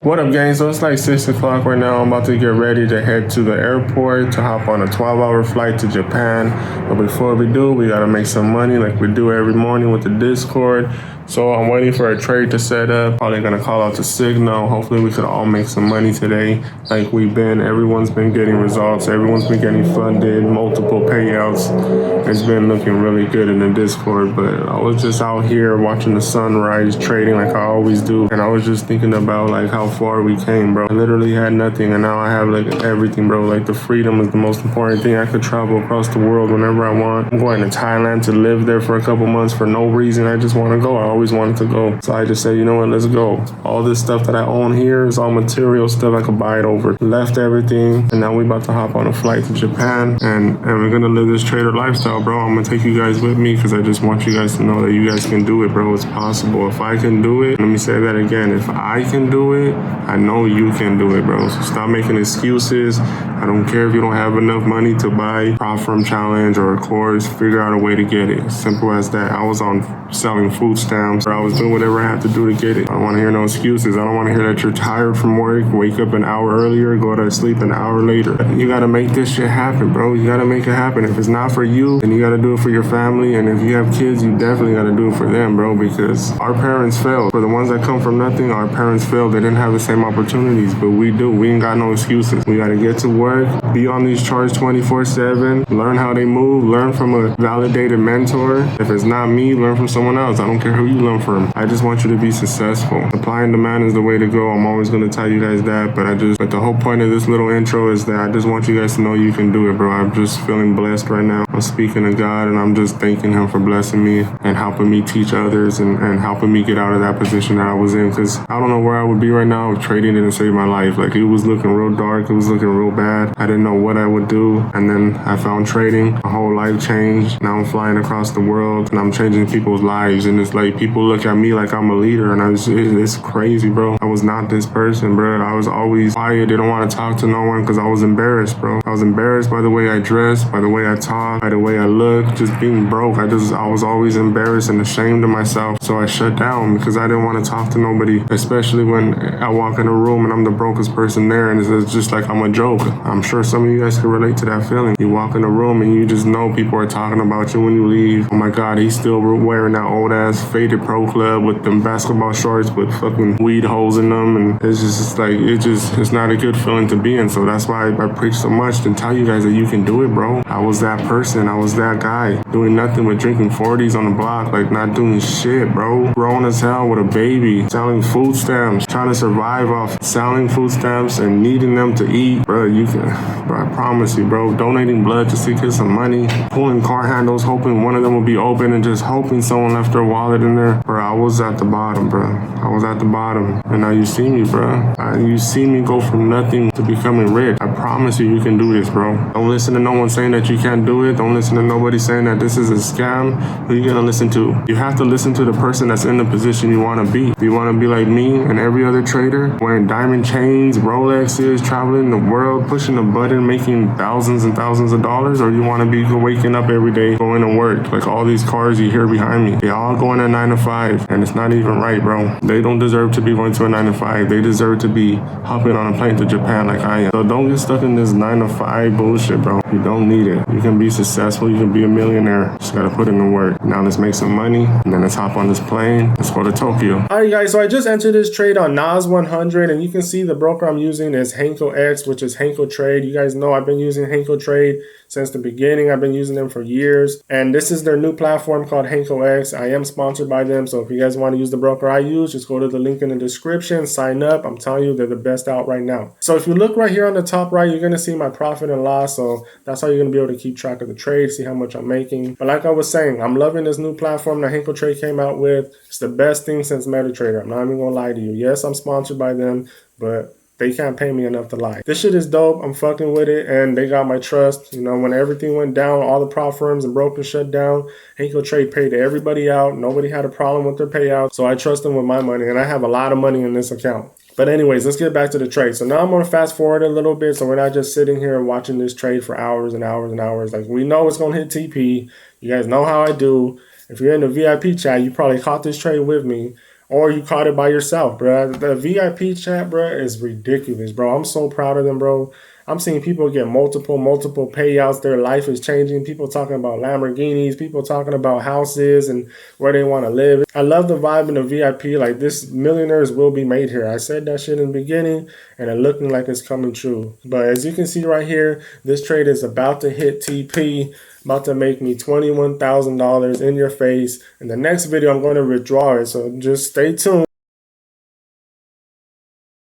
What up, gang? So it's like 6 o'clock right now. I'm about to get ready to head to the airport to hop on a 12-hour flight to Japan. But before we do, we gotta make some money like we do every morning with the Discord. So I'm waiting for a trade to set up. Probably gonna call out to Signal. Hopefully we could all make some money today. Like we've been, everyone's been getting results. Everyone's been getting funded, multiple payouts. It's been looking really good in the Discord. But I was just out here watching the sunrise, trading like I always do. And I was just thinking about like how far we came, bro. I literally had nothing and now I have like everything, bro. Like the freedom is the most important thing. I could travel across the world whenever I want. I'm going to Thailand to live there for a couple months for no reason. I just want to go. I always wanted to go. So I just said, you know what, let's go. All this stuff that I own here is all material stuff. I could buy it over. Left everything and now we about to hop on a flight to Japan and we're gonna live this trader lifestyle, bro. I'm gonna take you guys with me because I just want you guys to know that you guys can do it, bro. It's possible. If I can do it, let me say that again. If I can do it, I know you can do it, bro. So stop making excuses. I don't care if you don't have enough money to buy Prop Firm Challenge or a course. Figure out a way to get it. Simple as that. I was on selling food stamps. I was doing whatever I had to do to get it. I don't want to hear no excuses. I don't want to hear that you're tired from work, wake up an hour earlier, go to sleep an hour later. You got to make this shit happen, bro. You got to make it happen. If it's not for you, then you got to do it for your family. And if you have kids, you definitely got to do it for them, bro, because our parents failed. For the ones that come from nothing, our parents failed. They didn't have the same opportunities, but we do. We ain't got no excuses. We got to get to work, be on these charts 24/7, learn how they move, learn from a validated mentor. If it's not me, learn from someone else. I don't care who you learn from. I just want you to be successful. Supply and demand is the way to go. I'm always going to tell you guys that, but the whole point of this little intro is that I just want you guys to know you can do it, bro. I'm just feeling blessed right now. I'm speaking to God and I'm just thanking him for blessing me and helping me teach others and helping me get out of that position that I was in, because I don't know where I would be right now if trading didn't save my life. Like it was looking real dark. It was looking real bad. I didn't know what I would do. And then I found trading. My whole life changed. Now I'm flying across the world and I'm changing people's lives. And it's like people look at me like I'm a leader and it's crazy, bro. I was not this person, bro. I was always quiet. Didn't want to talk to no one because I was embarrassed, bro. I was embarrassed by the way I dressed, by the way I talked, by the way I looked, just being broke. I was always embarrassed and ashamed of myself. So I shut down because I didn't want to talk to nobody, especially when I walk in a room and I'm the brokest person there and it's just like I'm a joke. I'm sure some of you guys can relate to that feeling. You walk in a room and you just know people are talking about you when you leave. Oh my God, he's still wearing that old ass faded Pro Club with them basketball shorts with fucking weed holes in them, and it's not a good feeling to be in. So that's why I preach so much to tell you guys that you can do it, bro. I was that person. I was that guy doing nothing but drinking 40s on the block, like not doing shit, bro. Grown as hell with a baby, selling food stamps, trying to survive off selling food stamps and needing them to eat, bro. You can, bro. I promise you, bro. Donating blood just to get some money, pulling car handles, hoping one of them will be open, and just hoping someone left their wallet in there. Bro, I was at the bottom, bro. I was at the bottom, and now you see me, bro. You see me go from nothing to becoming rich. I promise you, you can do this, bro. Don't listen to no one saying that you can't do it. Don't listen to nobody saying that this is a scam. Who you gonna listen to? You have to listen to the person that's in the position you want to be. If you want to be like me and every other trader, wearing diamond chains, Rolexes, traveling the world, pushing a button, making thousands and thousands of dollars, or you want to be waking up every day, going to work, like all these cars you hear behind me. They all going at 9 to 5, and it's not even right, bro. They don't deserve to be going to a 9 to 5. They deserve to be hopping on a plane to Japan like I am. So don't get stuck in this 9 to 5 bullshit, bro. You don't need it. You can be successful. You can be a millionaire. Just gotta put in the work. Now let's make some money, and then let's hop on this plane. Let's go to Tokyo. All right, guys. So I just entered this trade on NAS 100, and you can see the broker I'm using is Henko X, which is Henko Trade. You guys know I've been using Henko Trade since the beginning. I've been using them for years, and this is their new platform called Henko X. I am sponsored by them, so if you guys want to use the broker I use, just go to the link in the description, sign up. I'm telling you, they're the best out right now. So if you look right here on the top right, you're going to see my profit and loss, so that's how you're going to be able to keep track of the trade, see how much I'm making. But like I was saying, I'm loving this new platform that Henko Trade came out with. It's the best thing since MetaTrader. I'm not even going to lie to you. Yes, I'm sponsored by them, but they can't pay me enough to lie. This shit is dope. I'm fucking with it, and they got my trust. You know, when everything went down, all the prop firms and brokers shut down, Henko Trade paid everybody out. Nobody had a problem with their payout, so I trust them with my money, and I have a lot of money in this account. But anyways, let's get back to the trade. So now I'm going to fast forward a little bit, so we're not just sitting here watching this trade for hours and hours and hours. Like, we know it's going to hit TP. You guys know how I do. If you're in the VIP chat, you probably caught this trade with me. or you caught it by yourself, bro. The VIP chat, bro, is ridiculous, bro. I'm so proud of them, bro. I'm seeing people get multiple payouts. Their life is changing. People talking about Lamborghinis, people talking about houses and where they want to live. I love the vibe in the VIP. Like, this millionaires will be made here. I said that shit in the beginning, and it looking like it's coming true. But as you can see right here, this trade is about to hit TP. About to make me $21,000 in your face. In the next video, I'm going to withdraw it. So just stay tuned.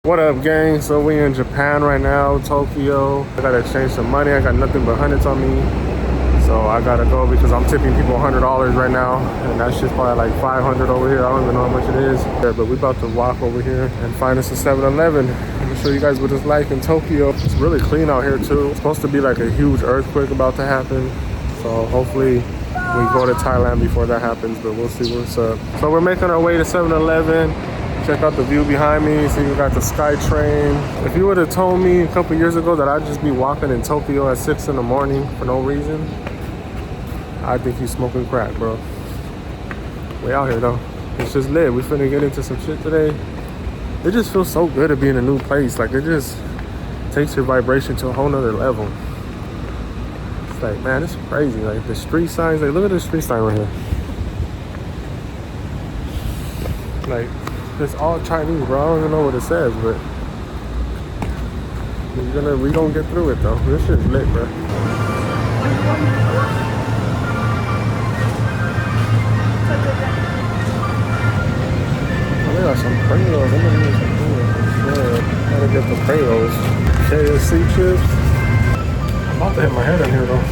What up, gang? So we in Japan right now, Tokyo. I gotta exchange some money. I got nothing but hundreds on me. So I gotta go because I'm tipping people $100 right now. And that shit's probably like 500 over here. I don't even know how much it is. Yeah, but we about to walk over here and find us a 7-Eleven. Let me show you guys what it's like in Tokyo. It's really clean out here too. It's supposed to be like a huge earthquake about to happen. So hopefully we go to Thailand before that happens, but we'll see what's up. So we're making our way to 7-Eleven. Check out the view behind me. See, we got the Sky Train. If you would have told me a couple years ago that I'd just be walking in Tokyo at 6 in the morning for no reason, I think he's smoking crack, bro. We out here though. It's just lit. We finna get into some shit today. It just feels so good to be in a new place. Like, it just takes your vibration to a whole nother level. It's like, man, it's crazy. Like, the street signs, like, look at this street sign right here. Like, it's all Chinese, bro. I don't even know what it says, but we gonna get through it though. This shit's lit, bro. Oh, they got some Pringles. I'm gonna need some Pringles. Yeah, gotta get the Pringles. KFC chips. I'm about to hit my head in here though.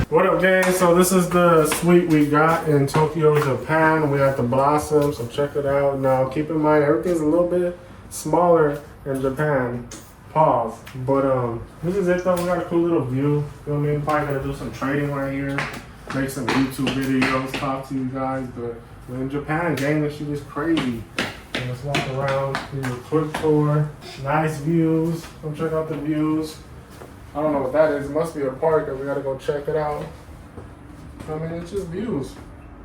What up, gang? So this is the suite we got in Tokyo, Japan. We got the Blossom, so check it out. Now, keep in mind, everything's a little bit smaller in Japan. Pause. But this is it though. We got a cool little view. You know what I mean? Probably gonna do some trading right here, make some YouTube videos, talk to you guys. But in Japan, gang, this shit is crazy. So let's walk around, do a quick tour. Nice views. Come check out the views. I don't know what that is. It must be a park that we gotta go check it out. I mean, it's just views.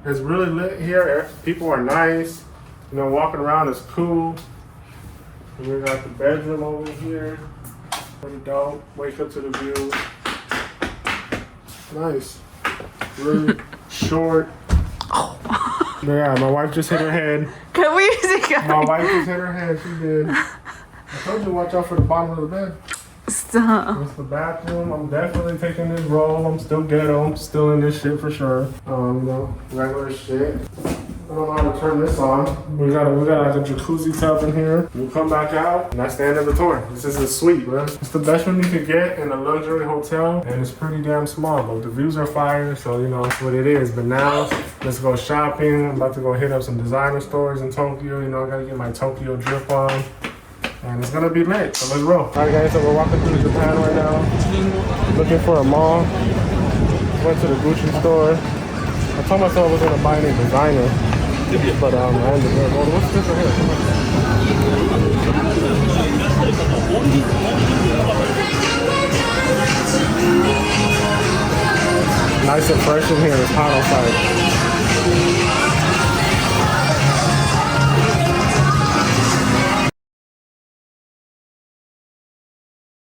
It's really lit here. People are nice. You know, walking around is cool. And we got the bedroom over here. Pretty dope. Wake up to the view. Nice. Really short. Yeah, my wife just hit her head. My wife just hit her head. She did. I told you to watch out for the bottom of the bed. Stop. That's the bathroom. I'm definitely taking this role. I'm still ghetto. I'm still in this shit for sure. You know, regular shit. I don't know how to turn this on. We got like a jacuzzi tub in here. We come back out, and that's the end of the tour. This is a suite, bro. It's the best one you could get in a luxury hotel, and it's pretty damn small, but the views are fire, so you know, it's what it is. But now, let's go shopping. I'm about to go hit up some designer stores in Tokyo. You know, I gotta get my Tokyo drip on. And it's gonna be lit, so let's roll. Alright guys, so we're walking through Japan right now. Looking for a mall. Went to the Gucci store. I told myself I was gonna buy any designer. But I ended up going, what's this right here? Nice and fresh in here, it's hot outside.